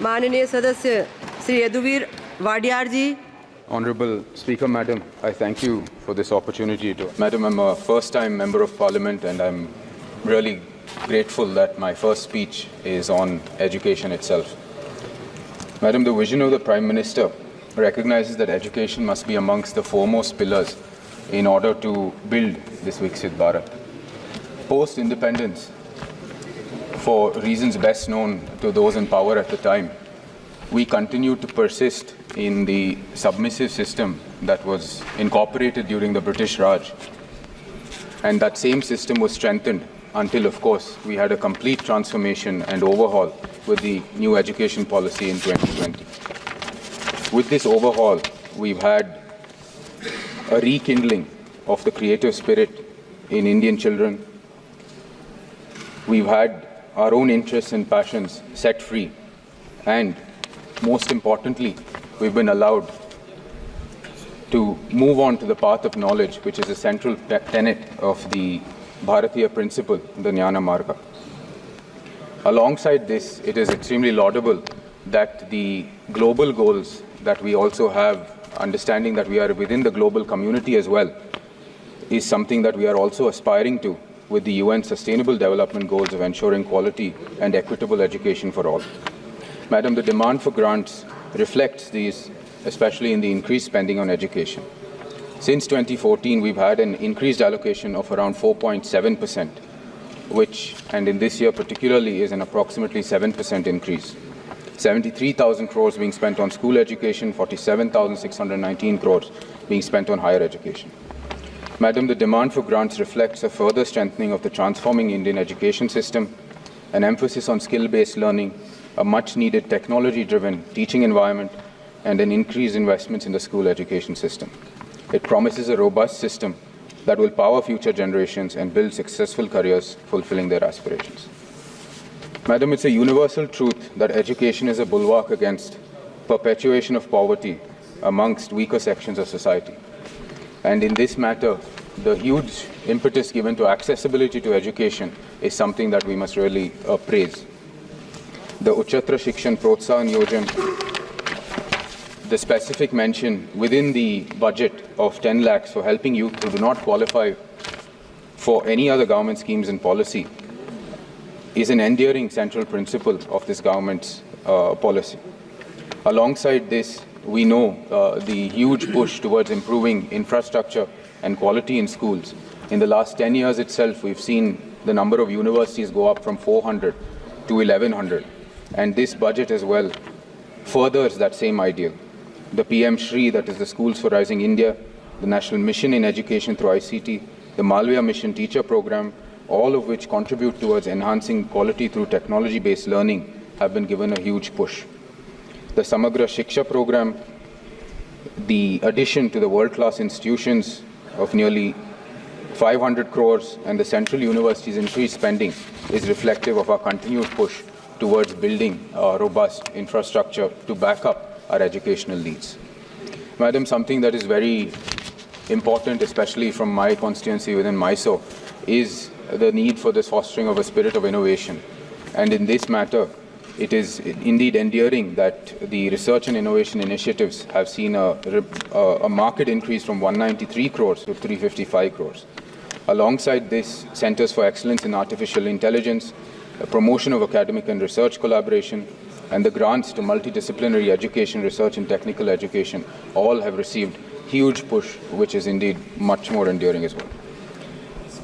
माननीय सदस्य श्री यदुवीर वाडियार जी. Honorable Speaker, Madam, I thank you for this opportunity. Madam, I'm a first-time Member of Parliament and I'm really grateful that my first speech is on education itself. Madam, the vision of the Prime Minister recognizes that education must be amongst the foremost pillars in order to build this Viksit Bharat. Post-independence, for reasons best known to those in power at the time, we continued to persist in the submissive system that was incorporated during the British Raj. And that same system was strengthened until, of course, we had a complete transformation and overhaul with the new education policy in 2020. With this overhaul, we've had a rekindling of the creative spirit in Indian children. We've had our own interests and passions set free. And most importantly, we've been allowed to move on to the path of knowledge, which is a central tenet of the Bharatiya principle, the Jnana Marga. Alongside this, it is extremely laudable that the global goals that we also have, understanding that we are within the global community as well, is something that we are also aspiring to with the UN Sustainable Development Goals of ensuring quality and equitable education for all. Madam, the demand for grants reflects these, especially in the increased spending on education. Since 2014, we've had an increased allocation of around 4.7%, which, and in this year particularly, is an approximately 7% increase. 73,000 crores being spent on school education, 47,619 crores being spent on higher education. Madam, the demand for grants reflects a further strengthening of the transforming Indian education system, an emphasis on skill-based learning, a much-needed technology-driven teaching environment, and an increased investments in the school education system. It promises a robust system that will power future generations and build successful careers fulfilling their aspirations. Madam, it's a universal truth that education is a bulwark against perpetuation of poverty amongst weaker sections of society. And in this matter, the huge impetus given to accessibility to education is something that we must really praise. The Uchchatra Shikshan Protsahan Yojan, the specific mention within the budget of 10 lakhs for helping youth who do not qualify for any other government schemes and policy, is an enduring central principle of this government's policy. Alongside this, we know the huge push towards improving infrastructure and quality in schools. In the last 10 years itself, we've seen the number of universities go up from 400 to 1100. And this budget as well furthers that same ideal. The PM Shri, that is the Schools for Rising India, the National Mission in Education through ICT, the Malviya Mission Teacher Program, all of which contribute towards enhancing quality through technology-based learning, have been given a huge push. The Samagra Shiksha Program, the addition to the world-class institutions of nearly 500 crores and the central universities' increased spending is reflective of our continued push towards building robust infrastructure to back up our educational needs. Madam, something that is very important, especially from my constituency within Mysore, is the need for this fostering of a spirit of innovation. And in this matter, it is indeed endearing that the research and innovation initiatives have seen a marked increase from 193 crores to 355 crores. Alongside this, Centers for Excellence in Artificial Intelligence, the promotion of academic and research collaboration, and the grants to multidisciplinary education, research and technical education all have received huge push, which is indeed much more enduring as well.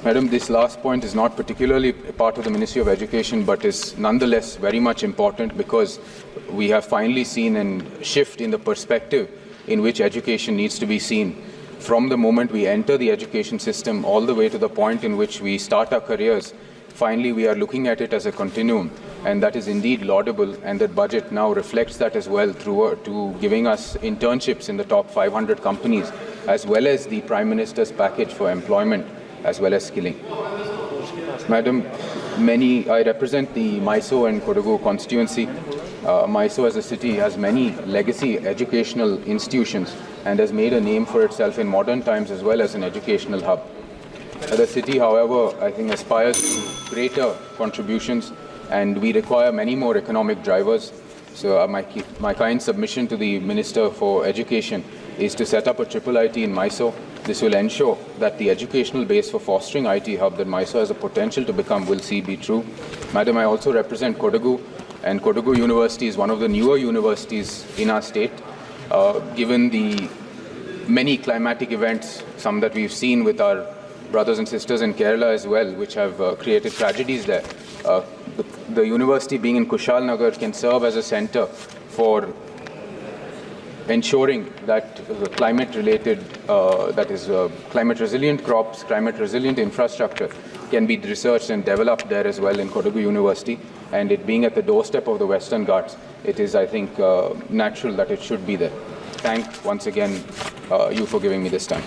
Madam, this last point is not particularly a part of the Ministry of Education, but is nonetheless very much important because we have finally seen a shift in the perspective in which education needs to be seen. From the moment we enter the education system all the way to the point in which we start our careers, finally we are looking at it as a continuum, and that is indeed laudable, and that budget now reflects that as well through to giving us internships in the top 500 companies, as well as the Prime Minister's package for employment, as well as skilling. Madam, I represent the Mysore and Kodagu constituency. Mysore as a city has many legacy educational institutions and has made a name for itself in modern times as well as an educational hub. The city, however, I think aspires to greater contributions, and we require many more economic drivers. So my kind submission to the Minister for Education is to set up a triple IT in Mysore. This will ensure that the educational base for fostering IT hub that Mysore has a potential to become will see be true. Madam, I also represent Kodagu, and Kodagu University is one of the newer universities in our state. Given the many climatic events, some that we've seen with our brothers and sisters in Kerala as well, which have created tragedies there, the university being in Kushal Nagar can serve as a center for ensuring that climate-related, climate-resilient crops, climate-resilient infrastructure can be researched and developed there as well in Kodagu University. And it being at the doorstep of the Western Ghats, it is, I think, natural that it should be there. Thank once again you for giving me this time.